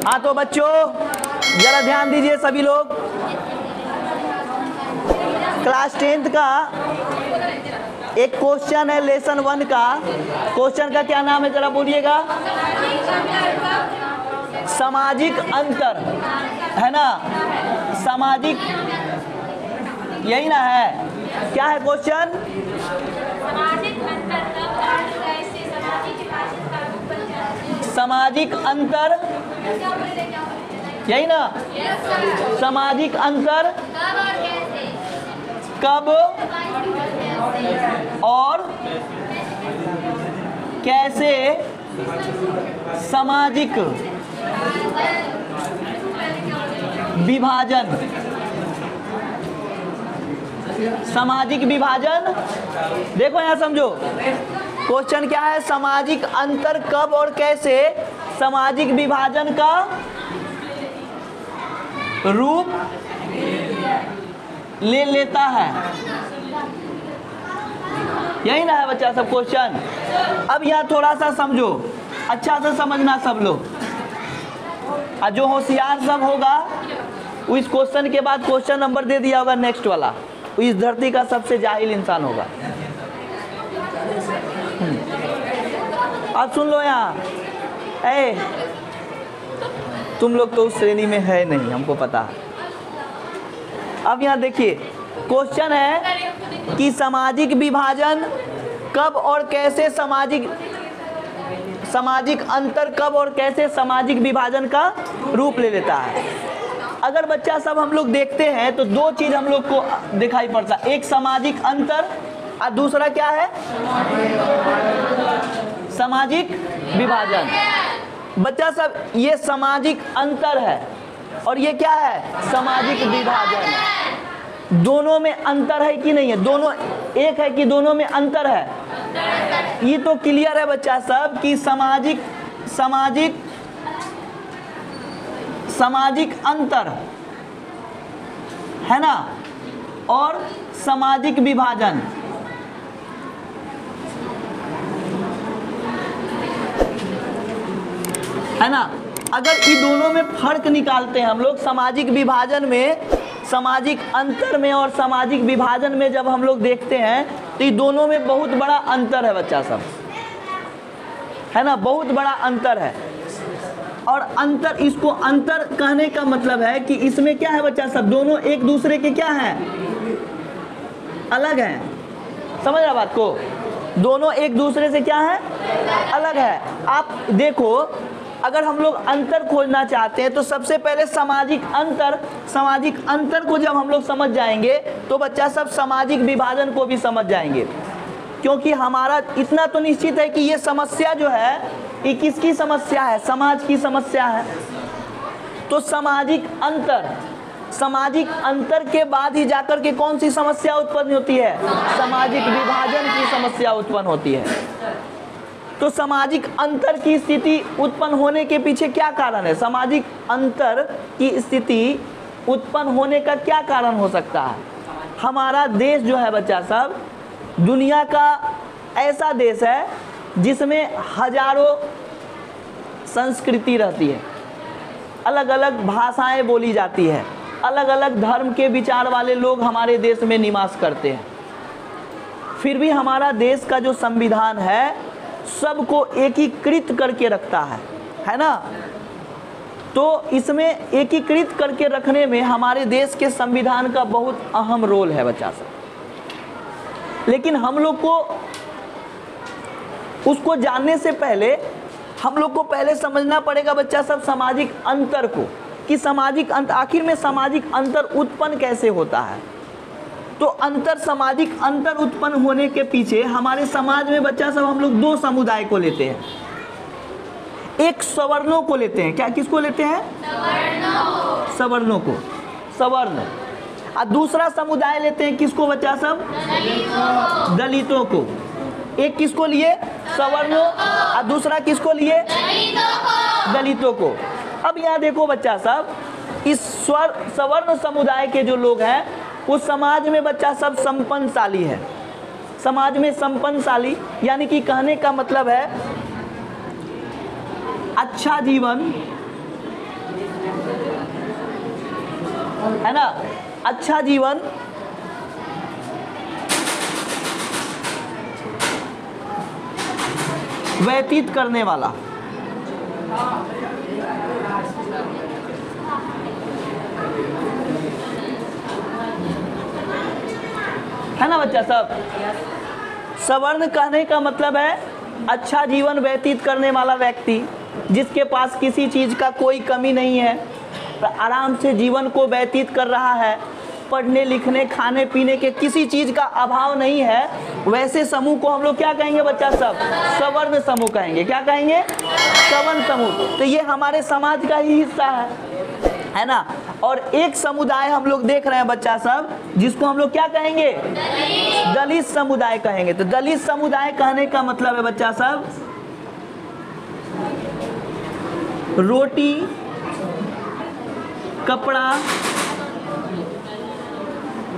हाँ तो बच्चों जरा ध्यान दीजिए सभी लोग। क्लास 10th का एक क्वेश्चन है लेसन 1 का। क्वेश्चन का क्या नाम है जरा बोलिएगा। सामाजिक अंतर है ना, सामाजिक, यही ना है। क्या है क्वेश्चन? सामाजिक अंतर, यही ना। सामाजिक अंतर कब और कैसे सामाजिक विभाजन, सामाजिक विभाजन, देखो यहां समझो क्वेश्चन क्या है। सामाजिक अंतर कब और कैसे सामाजिक विभाजन का रूप ले लेता है, यही ना है बच्चा सब क्वेश्चन। अब यहाँ थोड़ा सा समझो, अच्छा से समझना सब लोग। और जो होशियार सब होगा वो इस क्वेश्चन के बाद क्वेश्चन नंबर दे दिया होगा नेक्स्ट वाला, वो इस धरती का सबसे जाहिल इंसान होगा। अब सुन लो यहाँ, तुम लोग तो उस श्रेणी में है नहीं, हमको पता है। अब यहाँ देखिए क्वेश्चन है कि सामाजिक विभाजन कब और कैसे सामाजिक अंतर कब और कैसे सामाजिक विभाजन का रूप ले लेता है। अगर बच्चा सब हम लोग देखते हैं तो दो चीज हम लोग को दिखाई पड़ता है, एक सामाजिक अंतर और दूसरा क्या है, सामाजिक विभाजन। बच्चा सब ये सामाजिक अंतर है और ये क्या है, सामाजिक विभाजन है। दोनों में अंतर है कि नहीं है, दोनों एक है कि दोनों में अंतर है, ये तो क्लियर है बच्चा सब कि सामाजिक अंतर है ना और सामाजिक विभाजन है ना। अगर ये दोनों में फर्क निकालते हैं हम लोग, सामाजिक विभाजन में, सामाजिक अंतर में और सामाजिक विभाजन में जब हम लोग देखते हैं तो ये दोनों में बहुत बड़ा अंतर है बच्चा सब, है ना, बहुत बड़ा अंतर है। और अंतर, इसको अंतर कहने का मतलब है कि इसमें क्या है बच्चा सब, दोनों एक दूसरे के क्या हैं, अलग हैं। समझ रहा बात को, दोनों एक दूसरे से क्या है, अलग है। आप देखो अगर हम लोग अंतर खोजना चाहते हैं तो सबसे पहले सामाजिक अंतर को जब हम लोग समझ जाएंगे तो बच्चा सब सामाजिक विभाजन को भी समझ जाएंगे। क्योंकि हमारा इतना तो निश्चित है कि ये समस्या जो है ये किसकी समस्या है, समाज की समस्या है। तो सामाजिक अंतर के बाद ही जाकर के कौन सी समस्या उत्पन्न होती है, सामाजिक विभाजन की समस्या उत्पन्न होती है। तो सामाजिक अंतर की स्थिति उत्पन्न होने के पीछे क्या कारण है, सामाजिक अंतर की स्थिति उत्पन्न होने का क्या कारण हो सकता है। हमारा देश जो है बच्चा सब दुनिया का ऐसा देश है जिसमें हजारों संस्कृति रहती है, अलग अलग भाषाएं बोली जाती है, अलग अलग धर्म के विचार वाले लोग हमारे देश में निवास करते हैं। फिर भी हमारा देश का जो संविधान है सबको एकीकृत करके रखता है ना। तो इसमें एकीकृत करके रखने में हमारे देश के संविधान का बहुत अहम रोल है बच्चा सब। लेकिन हम लोग को उसको जानने से पहले हम लोग को पहले समझना पड़ेगा बच्चा सब सामाजिक अंतर को, कि सामाजिक अंतर, आखिर में सामाजिक अंतर उत्पन्न कैसे होता है। तो सामाजिक अंतर उत्पन्न होने के पीछे हमारे समाज में बच्चा सब हम लोग दो समुदाय को लेते हैं। एक सवर्णों को लेते हैं, क्या किसको लेते हैं, सवर्णों को, सवर्ण। और दूसरा समुदाय लेते हैं किसको बच्चा सब, दलितों को। एक किसको लिए, सवर्णों, और दूसरा किसको लिए, दलितों को। अब यहाँ देखो बच्चा सब, इस सवर्ण समुदाय के जो लोग हैं उस समाज में बच्चा सब संपन्नशाली है। समाज में संपन्नशाली यानी कि कहने का मतलब है अच्छा जीवन है ना। अच्छा जीवन व्यतीत करने वाला, है ना बच्चा सब। सवर्ण कहने का मतलब है अच्छा जीवन व्यतीत करने वाला व्यक्ति, जिसके पास किसी चीज का कोई कमी नहीं है, आराम से जीवन को व्यतीत कर रहा है, पढ़ने लिखने खाने पीने के किसी चीज का अभाव नहीं है, वैसे समूह को हम लोग क्या कहेंगे बच्चा सब? सवर्ण समूह कहेंगे। क्या कहेंगे? सवर्ण समूह। तो ये हमारे समाज का ही हिस्सा है ना। और एक समुदाय हम लोग देख रहे हैं बच्चा सब, जिसको हम लोग क्या कहेंगे? दलित समुदाय कहेंगे। तो दलित समुदाय कहने का मतलब है बच्चा सब रोटी कपड़ा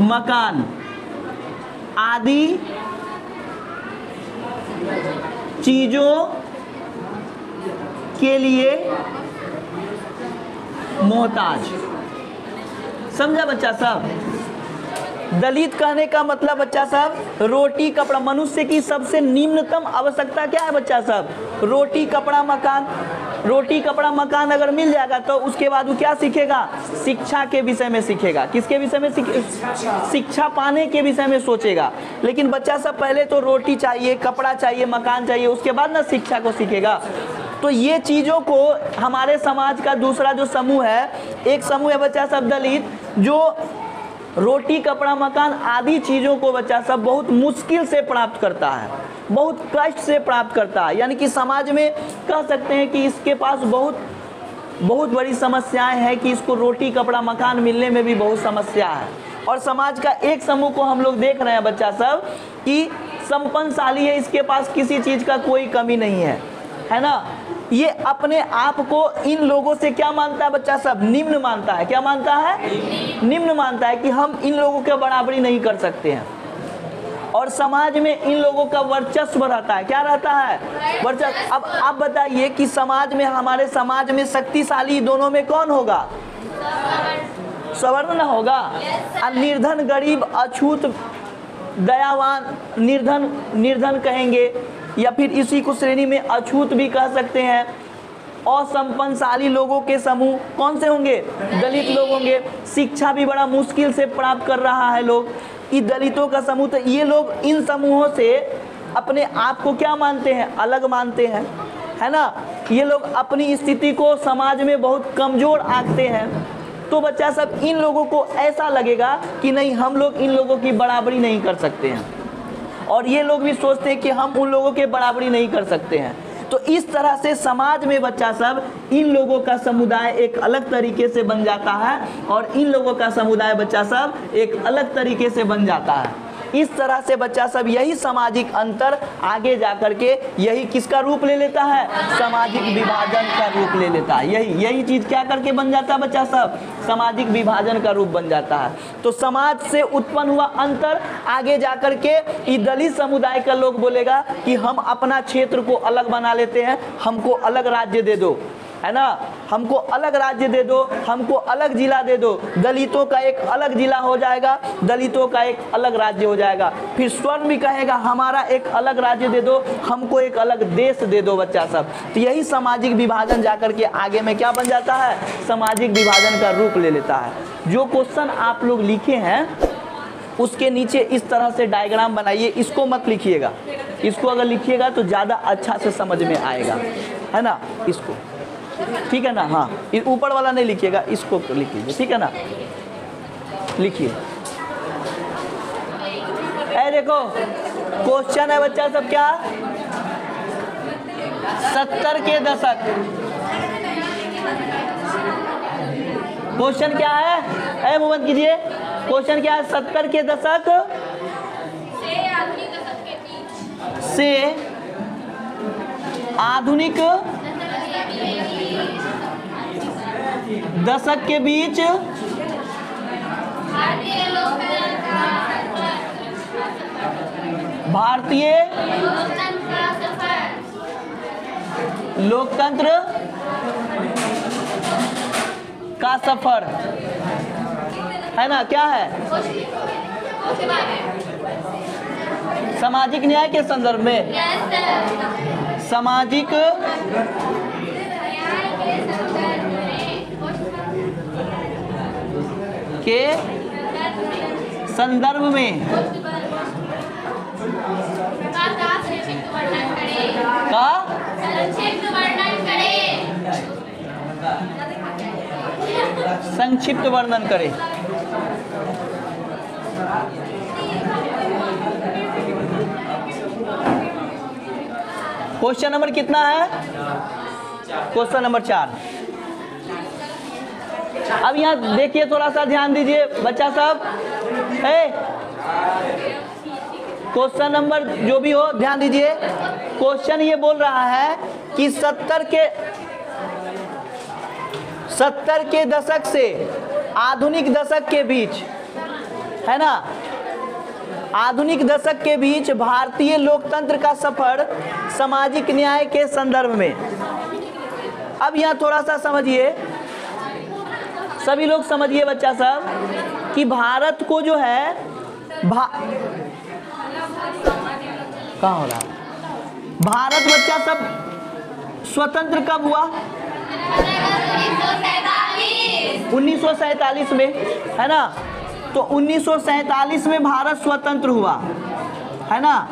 मकान आदि चीजों के लिए मोहताज। समझा बच्चा सब? दलित कहने का मतलब बच्चा सब रोटी कपड़ा, मनुष्य की सबसे निम्नतम आवश्यकता क्या है बच्चा सब? रोटी कपड़ा मकान। रोटी कपड़ा मकान अगर मिल जाएगा तो उसके बाद वो क्या सीखेगा? शिक्षा के विषय में सीखेगा। किसके विषय में? शिक्षा पाने के विषय में सोचेगा। लेकिन बच्चा सब पहले तो रोटी चाहिए, कपड़ा चाहिए, मकान चाहिए, उसके बाद ना शिक्षा को सीखेगा। तो ये चीज़ों को हमारे समाज का दूसरा जो समूह है, एक समूह है बच्चा सब दलित, जो रोटी कपड़ा मकान आदि चीज़ों को बच्चा सब बहुत मुश्किल से प्राप्त करता है, बहुत कष्ट से प्राप्त करता है। यानी कि समाज में कह सकते हैं कि इसके पास बहुत बड़ी समस्याएं हैं कि इसको रोटी कपड़ा मकान मिलने में भी बहुत समस्या है। और समाज का एक समूह को हम लोग देख रहे हैं बच्चा सब कि संपन्नशाली है, इसके पास किसी चीज़ का कोई कमी नहीं है ना। ये अपने आप को इन लोगों से क्या मानता है बच्चा सब? निम्न मानता है। क्या मानता है? निम्न मानता है कि हम इन लोगों के बराबरी नहीं कर सकते हैं। और समाज में इन लोगों का वर्चस्व रहता है। क्या रहता है? वर्चस्व। अब आप बताइए कि समाज में, हमारे समाज में शक्तिशाली दोनों में कौन होगा? सवर्ण न होगा। निर्धन गरीब अछूत दयावान, निर्धन कहेंगे या फिर इसी को श्रेणी में अछूत भी कह सकते हैं। असंपन्नशाली लोगों के समूह कौन से होंगे? दलित लोग होंगे। शिक्षा भी बड़ा मुश्किल से प्राप्त कर रहा है लोग, ये दलितों का समूह। तो ये लोग इन समूहों से अपने आप को क्या मानते हैं? अलग मानते हैं, है ना। ये लोग अपनी स्थिति को समाज में बहुत कमज़ोर आंकते हैं। तो बच्चा सब इन लोगों को ऐसा लगेगा कि नहीं, हम लोग इन लोगों की बराबरी नहीं कर सकते हैं, और ये लोग भी सोचते हैं कि हम उन लोगों के बराबरी नहीं कर सकते हैं। तो इस तरह से समाज में बच्चा सब इन लोगों का समुदाय एक अलग तरीके से बन जाता है, और इन लोगों का समुदाय बच्चा सब एक अलग तरीके से बन जाता है। इस तरह से बच्चा सब यही सामाजिक अंतर आगे जाकर के यही किसका रूप ले लेता है? सामाजिक विभाजन का रूप ले लेता है। यही चीज़ क्या करके बन जाता है बच्चा सब? सामाजिक विभाजन का रूप बन जाता है। तो समाज से उत्पन्न हुआ अंतर आगे जाकर के दलित समुदाय का लोग बोलेगा कि हम अपना क्षेत्र को अलग बना लेते हैं, हमको अलग राज्य दे दो, है ना, हमको अलग राज्य दे दो, हमको अलग जिला दे दो। दलितों का एक अलग जिला हो जाएगा, दलितों का एक अलग राज्य हो जाएगा। फिर स्वर्ण भी कहेगा हमारा एक अलग राज्य दे दो, हमको एक अलग देश दे दो बच्चा सब। तो यही सामाजिक विभाजन जाकर के आगे में क्या बन जाता है? सामाजिक विभाजन का रूप ले लेता है। जो क्वेश्चन आप लोग लिखे हैं उसके नीचे इस तरह से डायग्राम बनाइए। इसको मत लिखिएगा, इसको अगर लिखिएगा तो ज़्यादा अच्छा से समझ में आएगा, है ना। इसको ठीक है ना। हाँ, ऊपर वाला नहीं लिखिएगा, इसको लिख लीजिए, ठीक है ना। लिखिए। देखो क्वेश्चन है बच्चा सब क्या? 70 के दशक। क्वेश्चन क्या है? मोहम्मद कीजिए, क्वेश्चन क्या है? 70 के दशक से आधुनिक दशक के बीच भारतीय लोकतंत्र का सफर। है ना, क्या है? सामाजिक न्याय के संदर्भ में, सामाजिक के संदर्भ में का संक्षिप्त वर्णन करें। क्वेश्चन नंबर कितना है? Question number 4। अब यहाँ देखिए, थोड़ा सा ध्यान दीजिए बच्चा सब। क्वेश्चन नंबर जो भी हो ध्यान दीजिए। क्वेश्चन ये बोल रहा है कि 70 के दशक से आधुनिक दशक के बीच, है ना, आधुनिक दशक के बीच भारतीय लोकतंत्र का सफर सामाजिक न्याय के संदर्भ में। अब यहाँ थोड़ा सा समझिए, सभी लोग समझिए बच्चा सब, कि भारत को जो है कहाँ हो रहा है? भारत बच्चा सब स्वतंत्र कब हुआ? 1947 में, है ना। तो 1947 में भारत स्वतंत्र हुआ, है ना।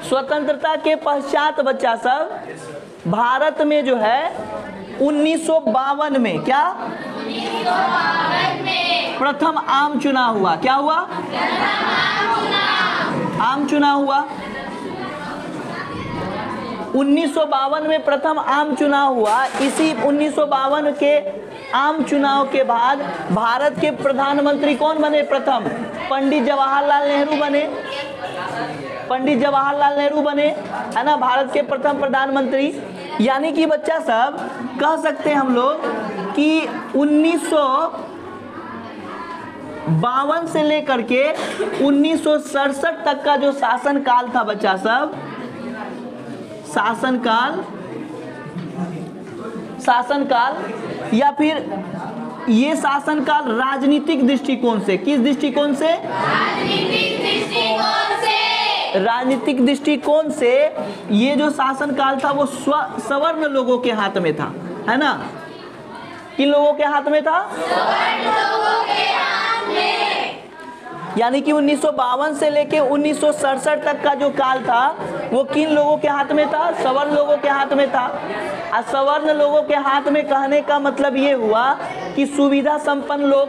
स्वतंत्रता के पश्चात बच्चा सब भारत में जो है 1952 में, क्या 1952 में प्रथम आम चुनाव हुआ। क्या हुआ? आम चुनाव हुआ। 1952 में प्रथम आम चुनाव हुआ। इसी 1952 के आम चुनाव के बाद भारत के प्रधानमंत्री कौन बने? प्रथम पंडित जवाहरलाल नेहरू बने। पंडित जवाहरलाल नेहरू बने, है ना, भारत के प्रथम प्रधानमंत्री। यानी कि बच्चा सब कह सकते हैं हम लोग कि 1952 से लेकर के 1967 तक का जो शासनकाल था बच्चा सब, शासनकाल या फिर ये शासनकाल राजनीतिक दृष्टिकोण से, किस दृष्टिकोण से? राजनीतिक दृष्टिकोण से ये जो शासनकाल था वो सवर्ण लोगों के हाथ में था, है ना। किन लोगों के हाथ में था? सवर्ण लोगों के हाथ में। यानी कि 1952 से लेके 1967 तक का जो काल था वो किन लोगों के हाथ में था? सवर्ण लोगों के हाथ में था। और सवर्ण लोगों के हाथ में कहने का मतलब ये हुआ कि सुविधा संपन्न लोग,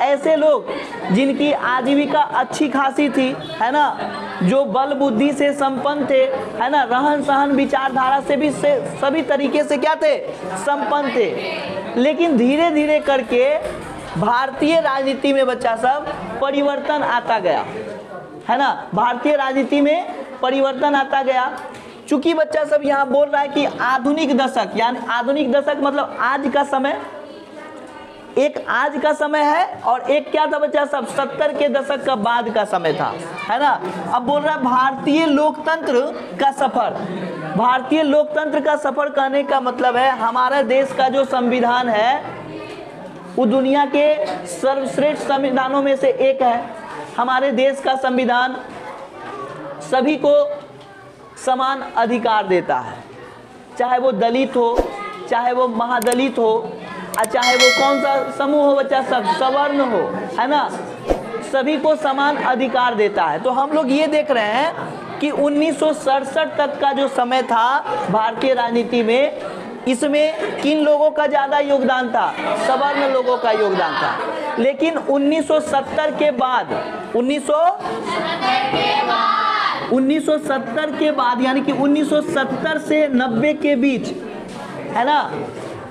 ऐसे लोग जिनकी आजीविका अच्छी खासी थी, है ना, जो बल बुद्धि से संपन्न थे, है ना, रहन सहन विचारधारा से भी सभी तरीके से क्या थे? संपन्न थे। लेकिन धीरे धीरे करके भारतीय राजनीति में बच्चा सब परिवर्तन आता गया, है ना। भारतीय राजनीति में परिवर्तन आता गया। चूंकि बच्चा सब यहाँ बोल रहा है कि आधुनिक दशक, यानी आधुनिक दशक मतलब आज का समय, एक आज का समय है और एक क्या था बच्चा सब? 70 के दशक का बाद का समय था, है ना। अब बोल रहा है भारतीय लोकतंत्र का सफर। भारतीय लोकतंत्र का सफर कहने का मतलब है हमारा देश का जो संविधान है वो दुनिया के सर्वश्रेष्ठ संविधानों में से एक है। हमारे देश का संविधान सभी को समान अधिकार देता है, चाहे वो दलित हो, चाहे वो महादलित हो, चाहे वो कौन सा समूह हो बच्चा सब, सवर्ण हो, है ना, सभी को समान अधिकार देता है। तो हम लोग ये देख रहे हैं कि 1967 तक का जो समय था भारतीय राजनीति में, इसमें किन लोगों का ज़्यादा योगदान था? सवर्ण लोगों का योगदान था। लेकिन 1970 के बाद 1970 के बाद यानी कि 1970 से 90 के बीच, है ना,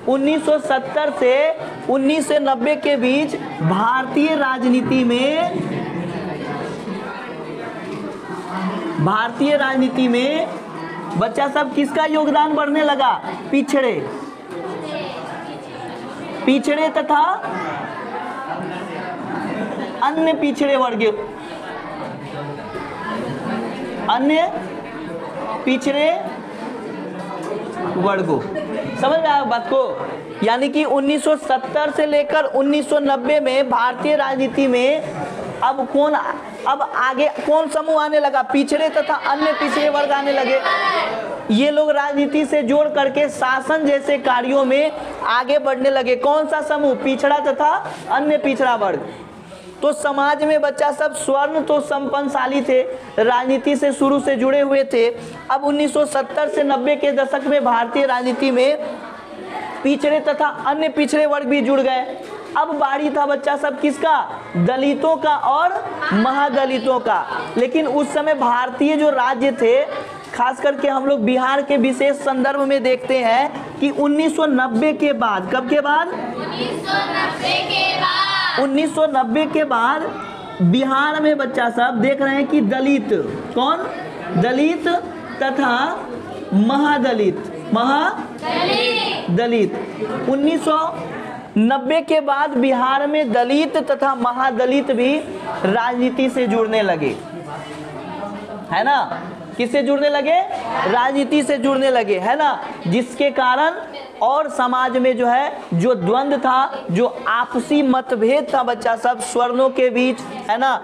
1970 से 1990 के बीच भारतीय राजनीति में बच्चा सब किसका योगदान बढ़ने लगा? पिछड़े तथा अन्य पिछड़े वर्गों, समझ में आया बात को? यानी कि 1970 से लेकर 1990 में भारतीय राजनीति में अब आगे कौन समूह आने लगा? पिछड़े तथा अन्य पिछड़े वर्ग आने लगे। ये लोग राजनीति से जोड़ करके शासन जैसे कार्यों में आगे बढ़ने लगे। कौन सा समूह? पिछड़ा तथा अन्य पिछड़ा वर्ग। तो समाज में बच्चा सब स्वर्ण तो संपन्नशाली थे, राजनीति से शुरू से जुड़े हुए थे। अब 1970 से 90 के दशक में भारतीय राजनीति में पिछड़े तथा अन्य पिछड़े वर्ग भी जुड़ गए। अब बारी था बच्चा सब किसका? दलितों का और महादलितों का। लेकिन उस समय भारतीय जो राज्य थे, खास करके हम लोग बिहार के विशेष संदर्भ में देखते हैं कि 1990 के बाद, कब के बाद? 1990 के बाद बिहार में बच्चा सब देख रहे हैं कि दलित, कौन? दलित तथा महादलित, दलित 1990 के बाद बिहार में दलित तथा महादलित भी राजनीति से जुड़ने लगे, है ना? किससे जुड़ने लगे? राजनीति से जुड़ने लगे, है ना? जिसके कारण और समाज में जो है जो द्वंद्व था, जो आपसी मतभेद था बच्चा सब स्वर्णों के बीच, है ना,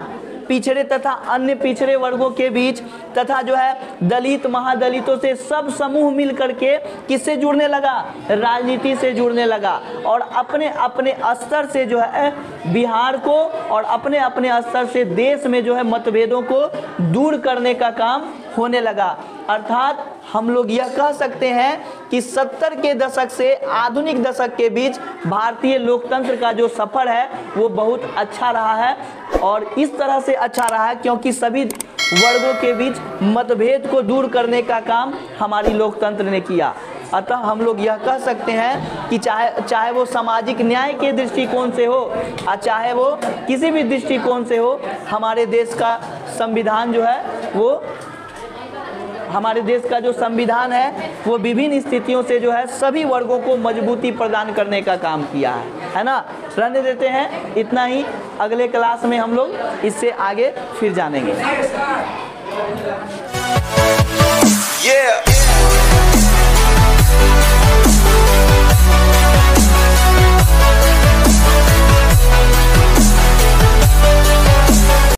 पिछड़े तथा अन्य पिछड़े वर्गों के बीच, तथा जो है दलित महादलितों से सब समूह मिल करके किससे जुड़ने लगा? राजनीति से जुड़ने लगा। और अपने अपने स्तर से जो है बिहार को और अपने अपने स्तर से देश में जो है मतभेदों को दूर करने का काम होने लगा। अर्थात हम लोग यह कह सकते हैं कि 70 के दशक से आधुनिक दशक के बीच भारतीय लोकतंत्र का जो सफर है वो बहुत अच्छा रहा है। और इस तरह से अच्छा रहा है क्योंकि सभी वर्गों के बीच मतभेद को दूर करने का काम हमारी लोकतंत्र ने किया। अतः हम लोग यह कह सकते हैं कि चाहे वो सामाजिक न्याय के दृष्टिकोण से हो और चाहे वो किसी भी दृष्टिकोण से हो, हमारे देश का संविधान जो है वो, हमारे देश का जो संविधान है वो विभिन्न स्थितियों से जो है सभी वर्गों को मजबूती प्रदान करने का काम किया है ना? रहने देते हैं इतना ही। अगले क्लास में हम लोग इससे आगे फिर जानेंगे।